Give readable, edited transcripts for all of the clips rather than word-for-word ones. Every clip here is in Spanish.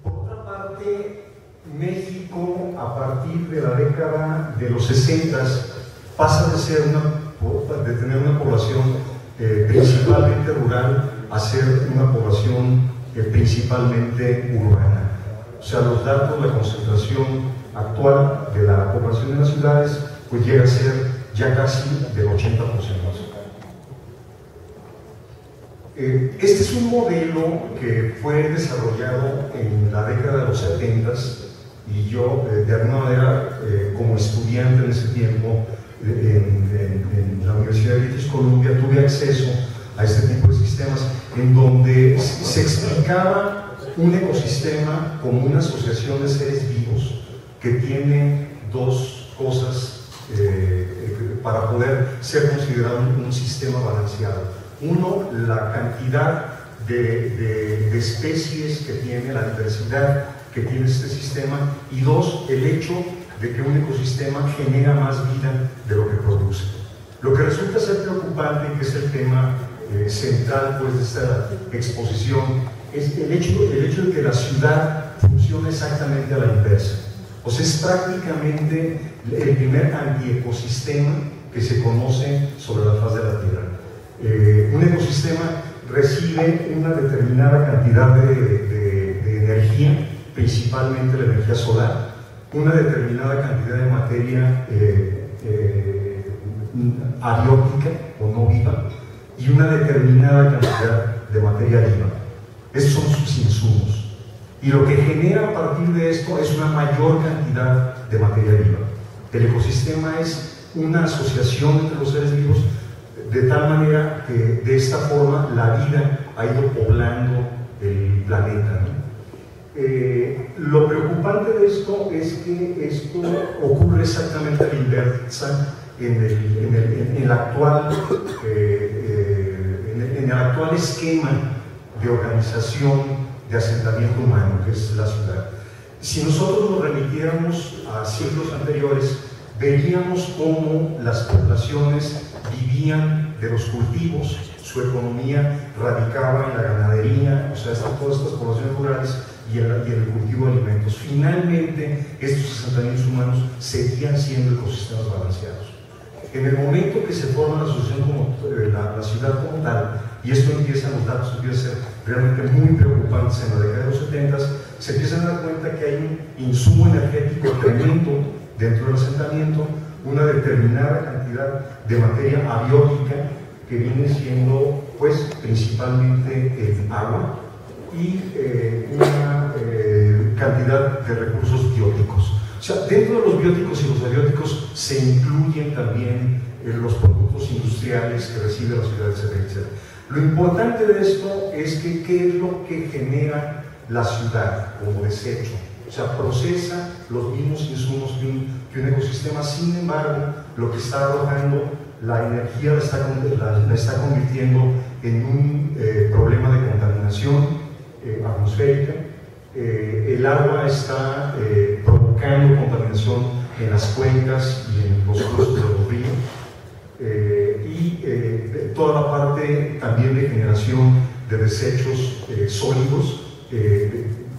Por otra parte, México, a partir de la década de los 60, pasa de tener una población principalmente rural a ser una población principalmente urbana. O sea, los datos, la concentración actual de la población en las ciudades, pues llega a ser ya casi del 80%. Este es un modelo que fue desarrollado en la década de los 70 y yo, de alguna manera, como estudiante en ese tiempo en la Universidad de British Columbia, tuve acceso a este tipo de sistemas en donde se explicaba un ecosistema como una asociación de seres vivos que tiene dos cosas para poder ser considerado un sistema balanceado. Uno, la cantidad de especies que tiene, la diversidad que tiene este sistema, y dos, el hecho de que un ecosistema genera más vida de lo que produce. Lo que resulta ser preocupante, que es el tema central pues, de esta exposición, es el hecho de que la ciudad funciona exactamente a la inversa. O sea, es prácticamente el primer antiecosistema que se conoce sobre la faz de la Tierra. Un ecosistema recibe una determinada cantidad de energía, principalmente la energía solar, una determinada cantidad de materia abiótica o no viva y una determinada cantidad de materia viva. Esos son sus insumos. Y lo que genera a partir de esto es una mayor cantidad de materia viva. El ecosistema es una asociación entre los seres vivos, de tal manera que de esta forma la vida ha ido poblando el planeta, ¿no? Lo preocupante de esto es que esto ocurre exactamente a la inversa en el actual esquema de organización de asentamiento humano, que es la ciudad. Si nosotros nos remitiéramos a siglos anteriores, veríamos cómo las poblaciones vivían de los cultivos, su economía radicaba en la ganadería, o sea, todas estas poblaciones rurales y en el cultivo de alimentos. Finalmente, estos asentamientos humanos seguían siendo ecosistemas balanceados. En el momento que se forma la asociación como la ciudad como tal, y esto los datos empiezan a ser realmente muy preocupantes en la década de los 70, se empiezan a dar cuenta que hay un insumo energético tremendo dentro del asentamiento, una determinada cantidad de materia abiótica que viene siendo, pues, principalmente el agua y una cantidad de recursos bióticos. O sea, dentro de los bióticos y los abióticos se incluyen también los productos industriales que recibe la ciudad, etcétera, etcétera. Lo importante de esto es que qué es lo que genera la ciudad como desecho. O sea, procesa los mismos insumos que un ecosistema. Sin embargo, lo que está arrojando, la energía la está convirtiendo en un problema de contaminación atmosférica. El agua está provocando contaminación en las cuencas y en los cursos de los ríos. Toda la parte también de generación de desechos sólidos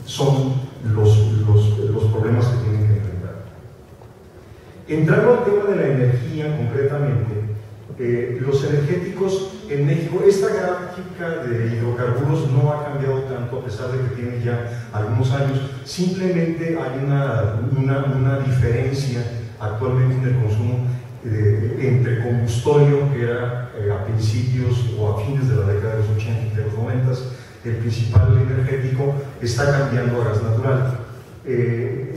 son los problemas que tienen que enfrentar. Entrando al tema de la energía concretamente, los energéticos en México, esta gráfica de hidrocarburos no ha cambiado tanto a pesar de que tiene ya algunos años, simplemente hay una diferencia actualmente en el consumo entre combustorio, que era a principios o a fines de la década de los 80 y de los 90, el principal energético está cambiando a gas natural.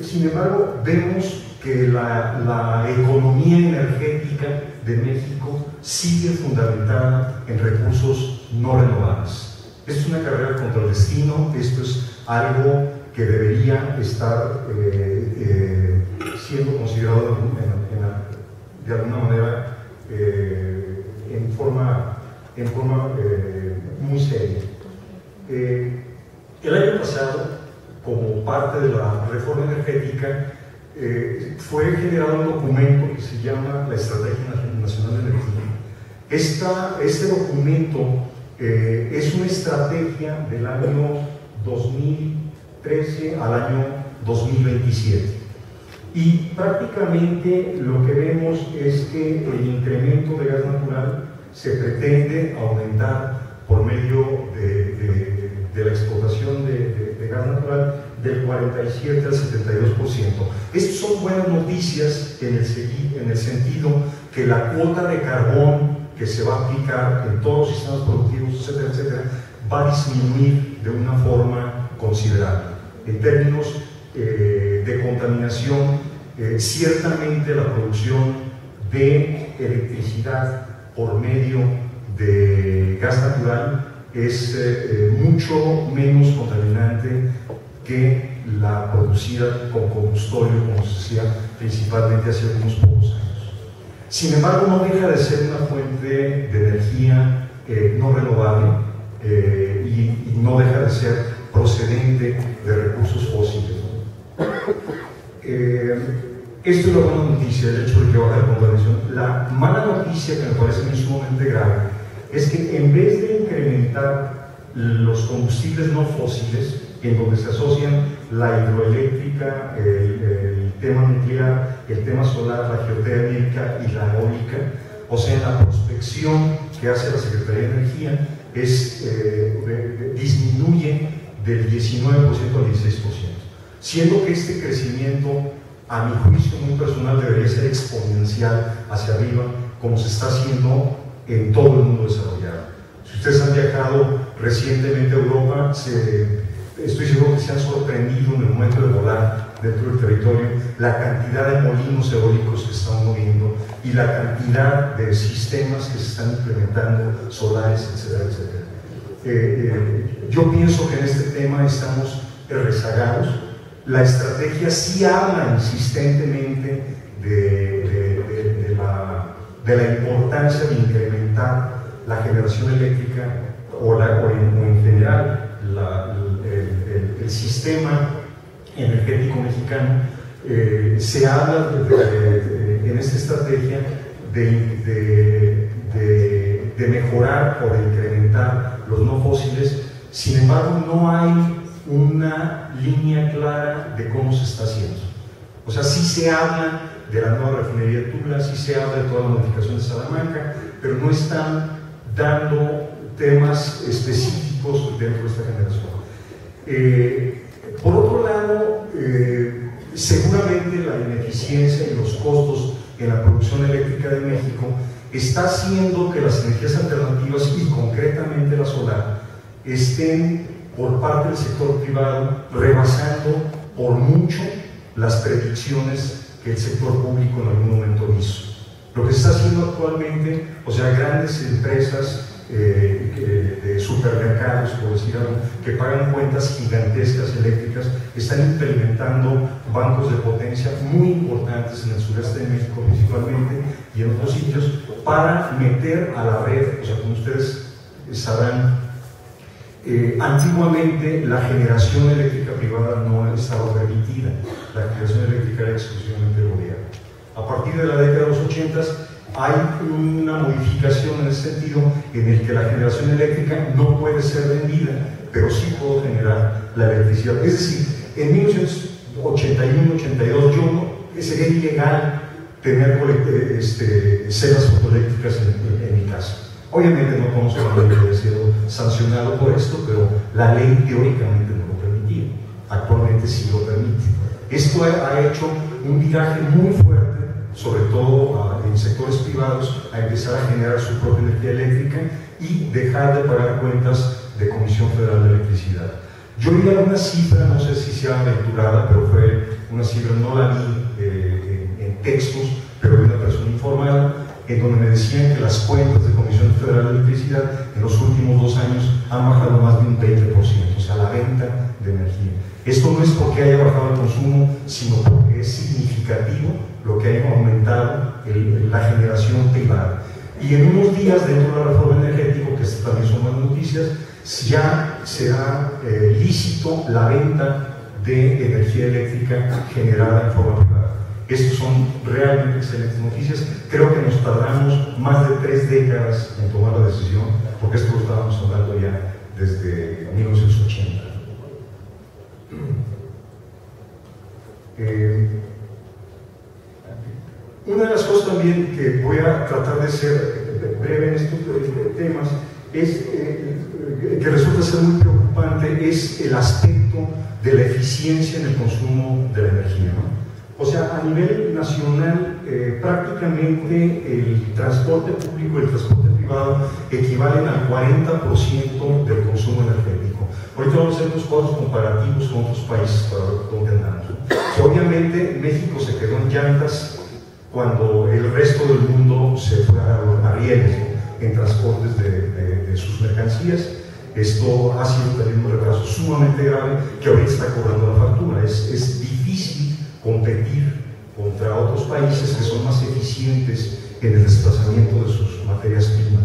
Sin embargo, vemos que la economía energética de México sigue fundamentada en recursos no renovables. Esto es una carrera contra el destino, esto es algo que debería estar siendo considerado de alguna manera en forma muy seria. El año pasado, como parte de la reforma energética, fue generado un documento que se llama la Estrategia Nacional de Energía. Este documento es una estrategia del año 2000 2013 al año 2027. Y prácticamente lo que vemos es que el incremento de gas natural se pretende aumentar por medio de la explotación de gas natural del 47 al 72%. Estas son buenas noticias en el sentido que la cuota de carbón que se va a aplicar en todos los sistemas productivos, etcétera, etcétera, va a disminuir de una forma considerable. En términos de contaminación, ciertamente la producción de electricidad por medio de gas natural es mucho menos contaminante que la producida con combustorio, como se decía principalmente hace unos pocos años. Sin embargo, no deja de ser una fuente de energía no renovable y no deja de ser procedente de recursos fósiles. Esto es la buena noticia, el hecho de que baja la contaminación. La mala noticia, que me parece muy sumamente grave, es que en vez de incrementar los combustibles no fósiles, en donde se asocian la hidroeléctrica, el tema nuclear, el tema solar, la geotérmica y la eólica, o sea, la prospección que hace la Secretaría de Energía disminuye del 19% al 16%, siendo que este crecimiento, a mi juicio muy personal, debería ser exponencial hacia arriba, como se está haciendo en todo el mundo desarrollado. Si ustedes han viajado recientemente a Europa, estoy seguro que se han sorprendido en el momento de volar dentro del territorio la cantidad de molinos eólicos que se están moviendo y la cantidad de sistemas que se están implementando, solares, etcétera, etcétera. Yo pienso que en este tema estamos rezagados. La estrategia sí habla insistentemente de la importancia de incrementar la generación eléctrica o en general el sistema energético mexicano. Se habla en esta estrategia de mejorar o de incrementar los no fósiles. Sin embargo, no hay una línea clara de cómo se está haciendo. O sea, sí se habla de la nueva refinería de Tula, sí se habla de toda la modificación de Salamanca, pero no están dando temas específicos dentro de esta generación. Por otro lado, seguramente la ineficiencia y los costos en la producción eléctrica de México está haciendo que las energías alternativas y concretamente la solar estén por parte del sector privado rebasando por mucho las predicciones que el sector público en algún momento hizo. Lo que se está haciendo actualmente, o sea, grandes empresas de supermercados, por decir algo, que pagan cuentas gigantescas eléctricas, están implementando bancos de potencia muy importantes en el sureste de México principalmente y en otros sitios para meter a la red, o sea, como ustedes sabrán, antiguamente la generación eléctrica privada no estaba permitida, la generación eléctrica era exclusivamente del gobierno. A partir de la década de los 80 hay una modificación en ese sentido en el que la generación eléctrica no puede ser vendida, pero sí puedo generar la electricidad. Es decir, en 1981-82 sería ilegal tener celdas fotoeléctricas en mi casa. Obviamente no conozco a nadie que haya sido sancionado por esto, pero la ley teóricamente no lo permitía. Actualmente sí lo permite. Esto ha hecho un viraje muy fuerte, sobre todo en sectores privados, a empezar a generar su propia energía eléctrica y dejar de pagar cuentas de Comisión Federal de Electricidad. Yo vi alguna cifra, no sé si sea aventurada, pero fue una cifra, no la vi en textos, pero de una persona informada, en donde me decían que las cuentas de Comisión Federal de Electricidad en los últimos 2 años han bajado más de un 20%, o sea, la venta de energía. Esto no es porque haya bajado el consumo, sino porque es significativo lo que haya aumentado la generación privada. Y en unos días, dentro de la reforma energética, que también son buenas noticias, ya será lícito la venta de energía eléctrica generada en forma privada. Estas son realmente excelentes noticias. Creo que nos tardamos más de 3 décadas en tomar la decisión, porque esto lo estábamos hablando ya desde 1980. Una de las cosas también que voy a tratar de ser breve en estos temas es que resulta ser muy preocupante es el aspecto de la eficiencia en el consumo de la energía, ¿no? O sea, a nivel nacional, prácticamente el transporte público y el transporte privado equivalen al 40% del consumo energético. Ahorita vamos a hacer unos cuadros comparativos con otros países para ver dónde andamos. O sea, obviamente México se quedó en llantas cuando el resto del mundo se fue a rieles, ¿no?, en transportes de sus mercancías. Esto ha sido también un retraso sumamente grave que ahorita está cobrando la factura. Es difícil competir contra otros países que son más eficientes en el desplazamiento de sus materias primas.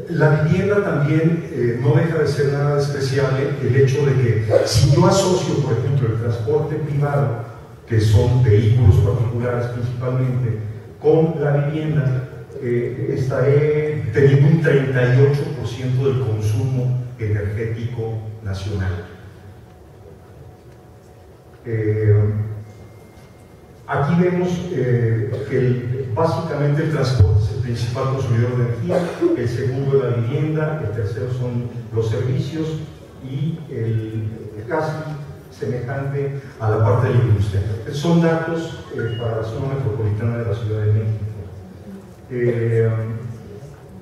La vivienda también no deja de ser nada despreciable el hecho de que si yo asocio, por ejemplo, el transporte privado, que son vehículos particulares principalmente, con la vivienda, estaré teniendo un 38% del consumo energético nacional. Aquí vemos que básicamente el transporte es el principal consumidor de energía, el segundo es la vivienda, el tercero son los servicios y el casi semejante a la parte de la industria. Son datos para la zona metropolitana de la Ciudad de México.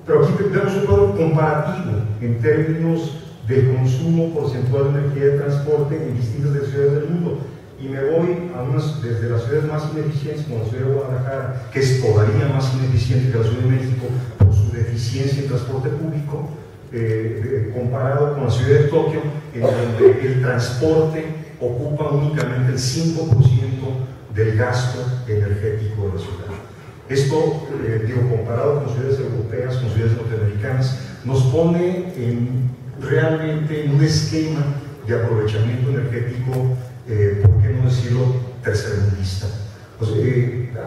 Pero aquí vemos un cuadro comparativo en términos del consumo porcentual de energía de transporte en distintas ciudades del mundo. Y me voy a unas, desde las ciudades más ineficientes, como la ciudad de Guadalajara, que es todavía más ineficiente que la Ciudad de México por su deficiencia en transporte público, comparado con la ciudad de Tokio, en donde el transporte ocupa únicamente el 5% del gasto energético de la ciudad. Esto, comparado con ciudades europeas, con ciudades norteamericanas, nos pone realmente en un esquema de aprovechamiento energético, por qué no decirlo, tercermundista.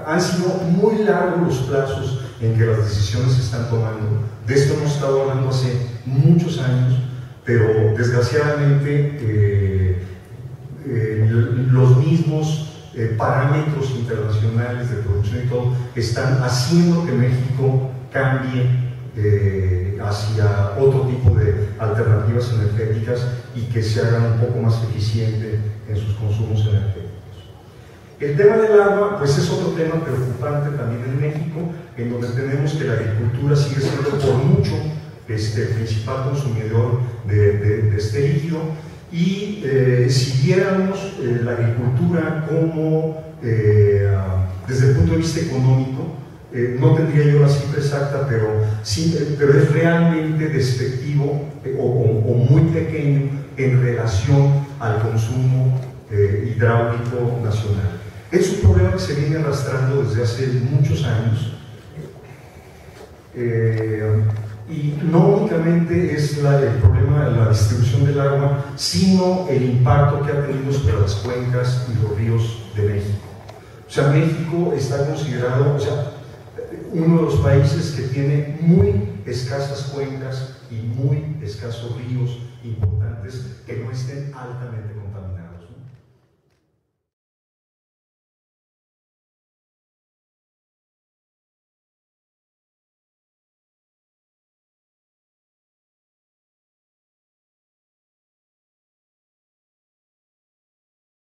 Han sido muy largos los plazos en que las decisiones se están tomando. De esto hemos estado hablando hace muchos años, pero desgraciadamente los mismos parámetros internacionales de producción y todo están haciendo que México cambie hacia otro tipo de alternativas energéticas y que se hagan un poco más eficiente en sus consumos energéticos. El tema del agua, pues es otro tema preocupante también en México, en donde tenemos que la agricultura sigue siendo por mucho el principal consumidor de este líquido, y si viéramos la agricultura como desde el punto de vista económico, no tendría yo la cifra exacta, pero es realmente despectivo o muy pequeño en relación al consumo hidráulico nacional. Es un problema que se viene arrastrando desde hace muchos años, y no únicamente es el problema de la distribución del agua, sino el impacto que ha tenido sobre las cuencas y los ríos de México. O sea, México está considerado, uno de los países que tiene muy escasas cuencas y muy escasos ríos importantes que no estén altamente contaminados.